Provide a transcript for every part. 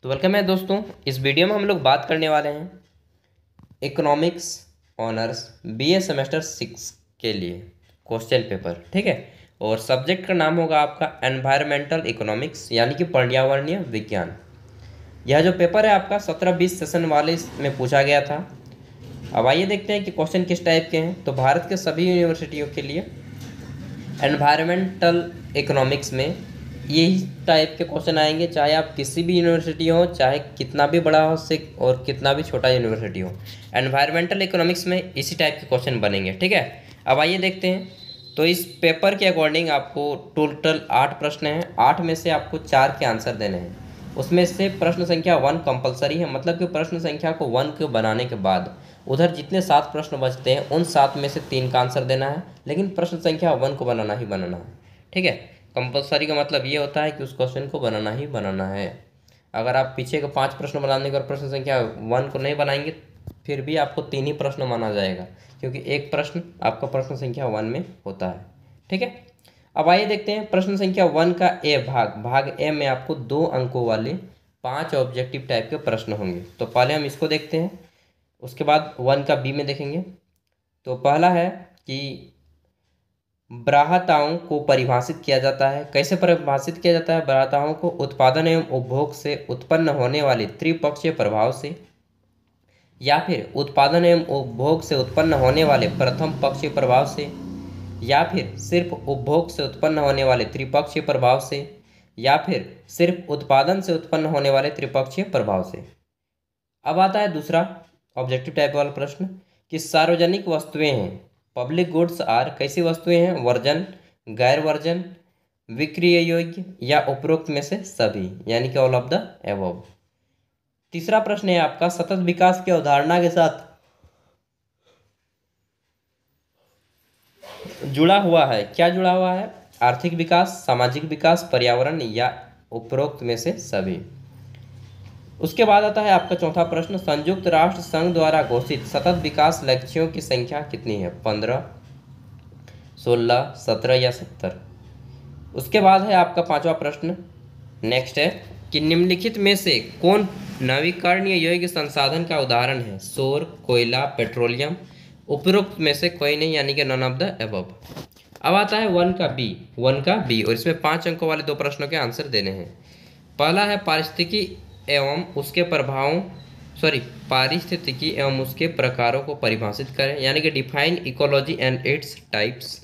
तो वेलकम है दोस्तों। इस वीडियो में हम लोग बात करने वाले हैं इकोनॉमिक्स ऑनर्स बीए सेमेस्टर 6 के लिए क्वेश्चन पेपर, ठीक है। और सब्जेक्ट का नाम होगा आपका एनवायरमेंटल इकोनॉमिक्स, यानी कि पर्यावरणीय विज्ञान। यह जो पेपर है आपका 17-20 सेशन वाले में पूछा गया था। अब आइए देखते हैं कि क्वेश्चन किस टाइप के हैं। तो भारत के सभी यूनिवर्सिटियों के लिए एनवायरमेंटल इकोनॉमिक्स में यही टाइप के क्वेश्चन आएंगे, चाहे आप किसी भी यूनिवर्सिटी हो, चाहे कितना भी बड़ा हो से और कितना भी छोटा यूनिवर्सिटी हो, एनवायरमेंटल इकोनॉमिक्स में इसी टाइप के क्वेश्चन बनेंगे, ठीक है। अब आइए देखते हैं। तो इस पेपर के अकॉर्डिंग आपको टोटल 8 प्रश्न हैं। 8 में से आपको 4 के आंसर देने हैं। उसमें से प्रश्न संख्या 1 कंपलसरी है, मतलब कि प्रश्न संख्या को 1 के बनाने के बाद उधर जितने 7 प्रश्न बचते हैं उन 7 में से 3 का आंसर देना है, लेकिन प्रश्न संख्या 1 को बनाना ही बनाना है, ठीक है। कंपलसरी का मतलब ये होता है कि उस क्वेश्चन को बनाना ही बनाना है। अगर आप पीछे का 5 प्रश्न बनाने का प्रश्न संख्या 1 को नहीं बनाएंगे फिर भी आपको 3 ही प्रश्न माना जाएगा, क्योंकि एक प्रश्न आपका प्रश्न संख्या 1 में होता है, ठीक है। अब आइए देखते हैं प्रश्न संख्या 1 का ए भाग ए में आपको 2 अंकों वाले 5 ऑब्जेक्टिव टाइप के प्रश्न होंगे। तो पहले हम इसको देखते हैं, उसके बाद 1 का बी में देखेंगे। तो पहला है कि ब्राह्यताओं को परिभाषित किया जाता है। कैसे परिभाषित किया जाता है? ब्राह्यताओं को उत्पादन एवं उपभोग से उत्पन्न होने वाले त्रिपक्षीय प्रभाव से, या फिर उत्पादन एवं उपभोग से उत्पन्न होने वाले प्रथम पक्षीय प्रभाव से, या फिर सिर्फ उपभोग से उत्पन्न होने वाले त्रिपक्षीय प्रभाव से, या फिर सिर्फ उत्पादन से उत्पन्न होने वाले त्रिपक्षीय प्रभाव से। अब आता है दूसरा ऑब्जेक्टिव टाइप वाला प्रश्न कि सार्वजनिक वस्तुएं हैं, पब्लिक गुड्स आर, कैसी वस्तुएं हैं? वर्जन, गैर वर्जन, विक्रय योग्य या उपरोक्त में से सभी, यानी कि ऑल ऑफ द एबव। तीसरा प्रश्न है आपका सतत विकास की अवधारणा के साथ जुड़ा हुआ है। क्या जुड़ा हुआ है? आर्थिक विकास, सामाजिक विकास, पर्यावरण या उपरोक्त में से सभी। उसके बाद आता है आपका चौथा प्रश्न संयुक्त राष्ट्र संघ द्वारा घोषित सतत विकास लक्ष्यों की संख्या कितनी है? 15, 16, 17 या 70। उसके बाद है आपका पांचवा प्रश्न, नेक्स्ट है कि निम्नलिखित में से कौन नवीकरणीय योग्य संसाधन का उदाहरण है? सौर, कोयला, पेट्रोलियम, उपरोक्त में से कोई नहीं, यानी कि नन ऑफ द अबव। अब आता है 1 का बी और इसमें 5 अंकों वाले 2 प्रश्नों के आंसर देने हैं। पहला है पारिस्थितिकी एवं उसके प्रकारों को परिभाषित करें, यानी कि define ecology and its types.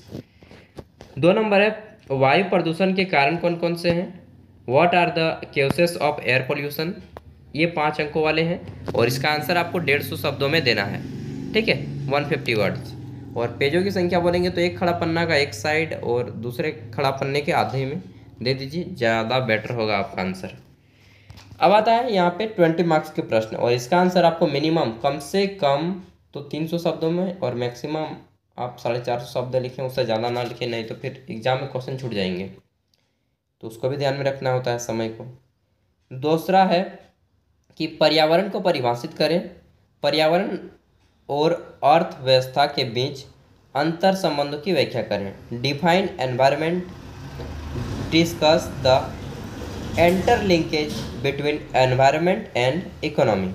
2 number है वायु प्रदूषण के कारण कौन कौन से हैं? What are the cases of air pollution. ये 5 अंकों वाले हैं और इसका आंसर आपको 150 शब्दों में देना है, ठीक है, 150 वर्ड्स। और पेजों की संख्या बोलेंगे तो एक खड़ा पन्ना का एक साइड और दूसरे खड़ा पन्ने के आधे में दे दीजिए, ज़्यादा बेटर होगा आपका आंसर। अब आता है यहाँ पे 20 मार्क्स के प्रश्न और इसका आंसर आपको मिनिमम कम से कम तो 300 शब्दों में और मैक्सिमम आप 450 शब्द लिखें, उससे ज़्यादा ना लिखें, नहीं तो फिर एग्जाम में क्वेश्चन छूट जाएंगे, तो उसको भी ध्यान में रखना होता है समय को। दूसरा है कि पर्यावरण को परिभाषित करें, पर्यावरण और अर्थव्यवस्था के बीच अंतर संबंधों की व्याख्या करें। Define environment, discuss the interlinkage between environment and economy.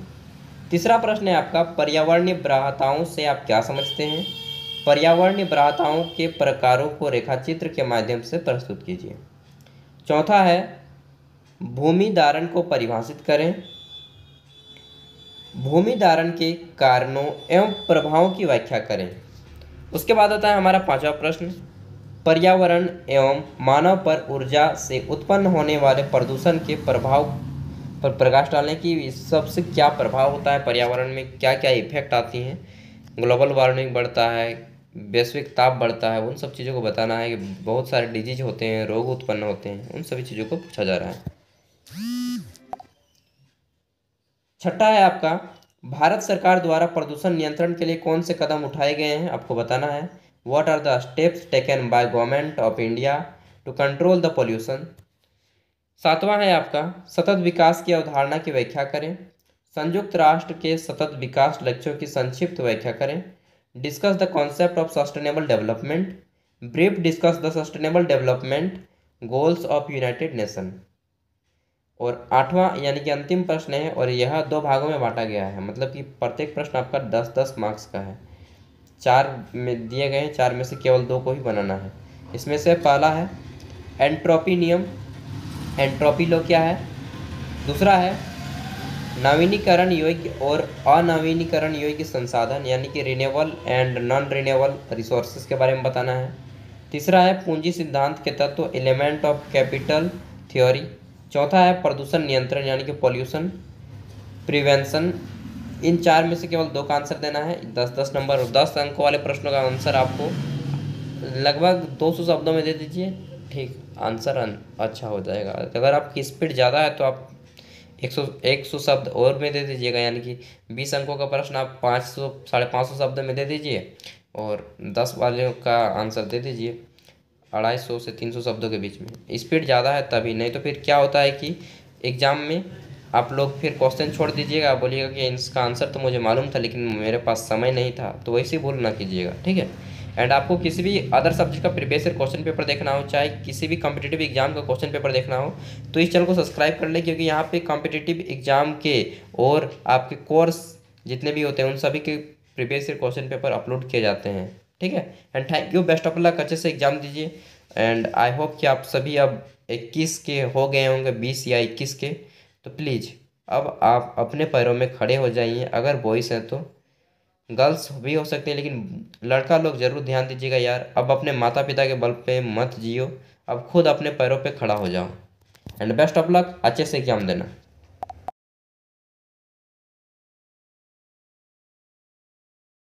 तीसरा प्रश्न है आपका पर्यावरणीय ब्राह्यताओं से आप क्या समझते हैं? पर्यावरणीय ब्राह्यताओं के प्रकारों को रेखाचित्र के माध्यम से प्रस्तुत कीजिए। चौथा है भूमि धारण को परिभाषित करें, भूमि धारण के कारणों एवं प्रभावों की व्याख्या करें। उसके बाद आता है हमारा पांचवा प्रश्न पर्यावरण एवं मानव पर ऊर्जा से उत्पन्न होने वाले प्रदूषण के प्रभाव पर प्रकाश डालने की सबसे क्या प्रभाव होता है, पर्यावरण में क्या क्या इफेक्ट आती हैं, ग्लोबल वार्मिंग बढ़ता है, वैश्विक ताप बढ़ता है, उन सब चीज़ों को बताना है कि बहुत सारे डिजीज होते हैं, रोग उत्पन्न होते हैं, उन सभी चीज़ों को पूछा जा रहा है। छठा है आपका भारत सरकार द्वारा प्रदूषण नियंत्रण के लिए कौन से कदम उठाए गए हैं, आपको बताना है। What are the steps taken by government of India to control the pollution? सातवां है आपका सतत विकास की अवधारणा की व्याख्या करें, संयुक्त राष्ट्र के सतत विकास लक्ष्यों की संक्षिप्त व्याख्या करें। Discuss the concept of sustainable development, brief discuss the sustainable development goals of United nation. और आठवां यानी कि अंतिम प्रश्न है, और यह दो भागों में बांटा गया है, मतलब कि प्रत्येक प्रश्न आपका 10-10 मार्क्स का है। चार में दिए गए हैं, चार में से केवल दो को ही बनाना है। इसमें से पहला है एंट्रोपी नियम, एंट्रोपी लॉ क्या है। दूसरा है नवीनीकरण योग्य और अनवीनीकरण योग्य संसाधन, यानी कि renewable and non renewable resources के बारे में बताना है। तीसरा है पूंजी सिद्धांत के तत्व, एलिमेंट ऑफ कैपिटल थ्योरी। चौथा है प्रदूषण नियंत्रण, यानी कि पॉल्यूशन प्रिवेंशन। इन चार में से केवल दो का आंसर देना है। 10-10 नंबर और 10 अंकों वाले प्रश्नों का आंसर आपको लगभग 200 शब्दों में दे दीजिए, ठीक, आंसर अच्छा हो जाएगा। अगर आपकी स्पीड ज़्यादा है तो आप 100 शब्द और में दे दीजिएगा, यानी कि 20 अंकों का प्रश्न आप 500 550 शब्द में दे दीजिए, और 10 वाले का आंसर दे दीजिए 250 से 300 शब्दों के बीच में। स्पीड ज़्यादा है तभी, नहीं तो फिर क्या होता है कि एग्ज़ाम में आप लोग फिर क्वेश्चन छोड़ दीजिएगा, बोलिएगा कि इसका आंसर तो मुझे मालूम था लेकिन मेरे पास समय नहीं था, तो वैसे भूल ना कीजिएगा, ठीक है। एंड आपको किसी भी अदर सब्जेक्ट का प्रीवियस ईयर क्वेश्चन पेपर देखना हो, चाहे किसी भी कॉम्पिटिटिव एग्जाम का क्वेश्चन पेपर देखना हो, तो इस चैनल को सब्सक्राइब कर लें, क्योंकि यहाँ पे कॉम्पिटिटिव एग्जाम के और आपके कोर्स जितने भी होते हैं उन सभी के previous year question paper upload किए जाते हैं, ठीक है। And thank you, best of luck, अच्छे से एग्जाम दीजिए। एंड आई होप कि आप सभी अब 21 के हो गए होंगे, 20 या 21 के, तो प्लीज़ अब आप अपने पैरों में खड़े हो जाइए। अगर बॉयज़ हैं तो गर्ल्स भी हो सकते हैं, लेकिन लड़का लोग ज़रूर ध्यान दीजिएगा यार, अब अपने माता पिता के बल पे मत जियो, अब खुद अपने पैरों पे खड़ा हो जाओ। एंड बेस्ट ऑफ लक, अच्छे से एग्जाम देना।